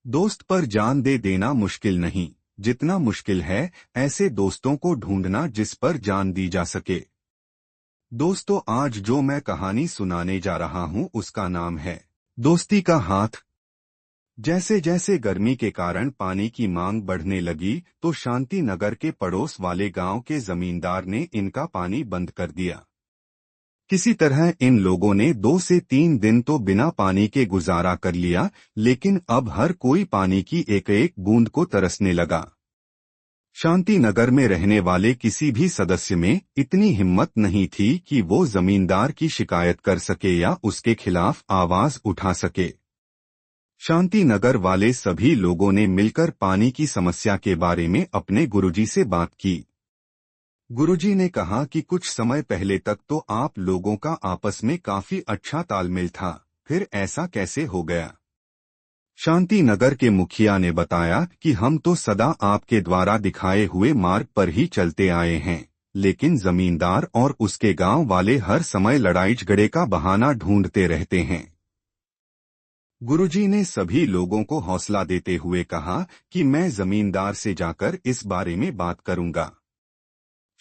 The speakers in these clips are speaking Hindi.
दोस्त पर जान दे देना मुश्किल नहीं, जितना मुश्किल है ऐसे दोस्तों को ढूंढना जिस पर जान दी जा सके। दोस्तों, आज जो मैं कहानी सुनाने जा रहा हूं उसका नाम है दोस्ती का हाथ। जैसे जैसे गर्मी के कारण पानी की मांग बढ़ने लगी तो शांति नगर के पड़ोस वाले गांव के जमींदार ने इनका पानी बंद कर दिया। किसी तरह इन लोगों ने 2 से 3 दिन तो बिना पानी के गुजारा कर लिया, लेकिन अब हर कोई पानी की एक एक बूंद को तरसने लगा। शांति नगर में रहने वाले किसी भी सदस्य में इतनी हिम्मत नहीं थी कि वो जमींदार की शिकायत कर सके या उसके खिलाफ आवाज उठा सके। शांति नगर वाले सभी लोगों ने मिलकर पानी की समस्या के बारे में अपने गुरुजी से बात की। गुरुजी ने कहा कि कुछ समय पहले तक तो आप लोगों का आपस में काफी अच्छा तालमेल था, फिर ऐसा कैसे हो गया? शांति नगर के मुखिया ने बताया कि हम तो सदा आपके द्वारा दिखाए हुए मार्ग पर ही चलते आए हैं, लेकिन जमींदार और उसके गांव वाले हर समय लड़ाई झगड़े का बहाना ढूंढते रहते हैं। गुरुजी ने सभी लोगों को हौसला देते हुए कहा कि मैं जमींदार से जाकर इस बारे में बात करूंगा।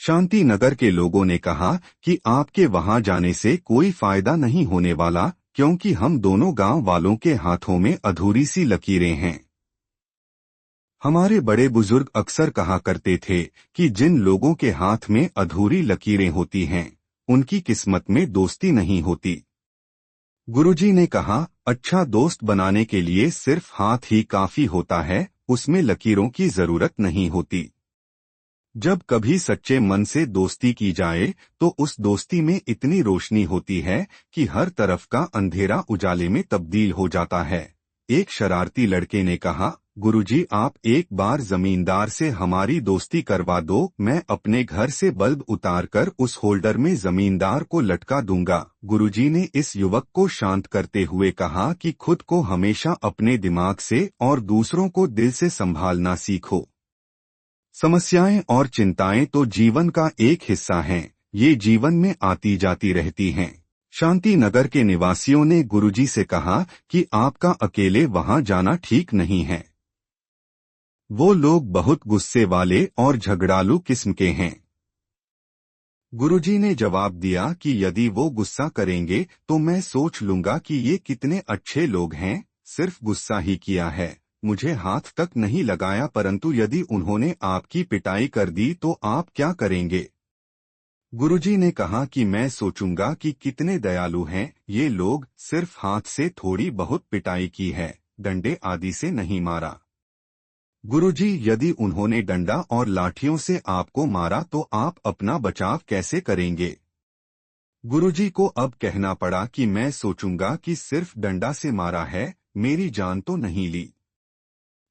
शांति नगर के लोगों ने कहा कि आपके वहां जाने से कोई फायदा नहीं होने वाला, क्योंकि हम दोनों गांव वालों के हाथों में अधूरी सी लकीरें हैं। हमारे बड़े बुजुर्ग अक्सर कहा करते थे कि जिन लोगों के हाथ में अधूरी लकीरें होती हैं, उनकी किस्मत में दोस्ती नहीं होती। गुरुजी ने कहा, अच्छा दोस्त बनाने के लिए सिर्फ हाथ ही काफी होता है, उसमें लकीरों की जरूरत नहीं होती। जब कभी सच्चे मन से दोस्ती की जाए तो उस दोस्ती में इतनी रोशनी होती है कि हर तरफ का अंधेरा उजाले में तब्दील हो जाता है। एक शरारती लड़के ने कहा, गुरुजी आप एक बार जमींदार से हमारी दोस्ती करवा दो, मैं अपने घर से बल्ब उतारकर उस होल्डर में जमींदार को लटका दूंगा। गुरुजी ने इस युवक को शांत करते हुए कहा कि खुद को हमेशा अपने दिमाग से और दूसरों को दिल से संभालना सीखो। समस्याएं और चिंताएं तो जीवन का एक हिस्सा हैं, ये जीवन में आती जाती रहती हैं। शांति नगर के निवासियों ने गुरुजी से कहा कि आपका अकेले वहां जाना ठीक नहीं है। वो लोग बहुत गुस्से वाले और झगड़ालू किस्म के हैं। गुरुजी ने जवाब दिया कि यदि वो गुस्सा करेंगे तो मैं सोच लूंगा कि ये कितने अच्छे लोग हैं, सिर्फ गुस्सा ही किया है, मुझे हाथ तक नहीं लगाया, परंतु यदि उन्होंने आपकी पिटाई कर दी तो आप क्या करेंगे? गुरुजी ने कहा कि मैं सोचूंगा कि कितने दयालु हैं ये लोग, सिर्फ हाथ से थोड़ी बहुत पिटाई की है, डंडे आदि से नहीं मारा। गुरुजी, यदि उन्होंने डंडा और लाठियों से आपको मारा तो आप अपना बचाव कैसे करेंगे? गुरुजी को अब कहना पड़ा कि मैं सोचूंगा कि सिर्फ डंडा से मारा है, मेरी जान तो नहीं ली।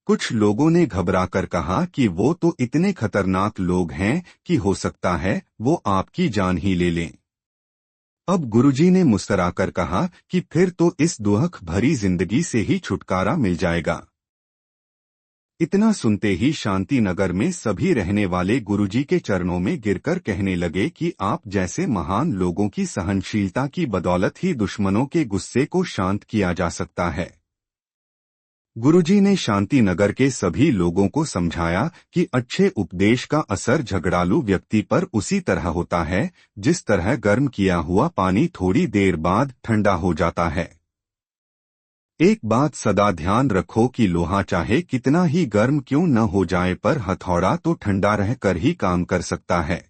कुछ लोगों ने घबराकर कहा कि वो तो इतने खतरनाक लोग हैं कि हो सकता है वो आपकी जान ही ले लें। अब गुरुजी ने मुस्कुराकर कहा कि फिर तो इस दुख भरी जिंदगी से ही छुटकारा मिल जाएगा। इतना सुनते ही शांति नगर में सभी रहने वाले गुरुजी के चरणों में गिरकर कहने लगे कि आप जैसे महान लोगों की सहनशीलता की बदौलत ही दुश्मनों के गुस्से को शांत किया जा सकता है। गुरुजी ने शांति नगर के सभी लोगों को समझाया कि अच्छे उपदेश का असर झगड़ालू व्यक्ति पर उसी तरह होता है जिस तरह गर्म किया हुआ पानी थोड़ी देर बाद ठंडा हो जाता है। एक बात सदा ध्यान रखो कि लोहा चाहे कितना ही गर्म क्यों न हो जाए, पर हथौड़ा तो ठंडा रहकर ही काम कर सकता है।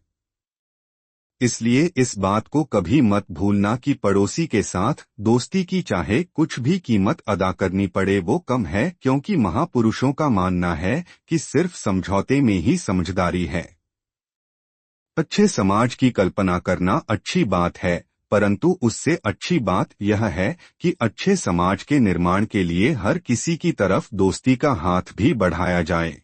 इसलिए इस बात को कभी मत भूलना कि पड़ोसी के साथ दोस्ती की चाहे कुछ भी कीमत अदा करनी पड़े वो कम है, क्योंकि महापुरुषों का मानना है कि सिर्फ समझौते में ही समझदारी है। अच्छे समाज की कल्पना करना अच्छी बात है, परंतु उससे अच्छी बात यह है कि अच्छे समाज के निर्माण के लिए हर किसी की तरफ दोस्ती का हाथ भी बढ़ाया जाए।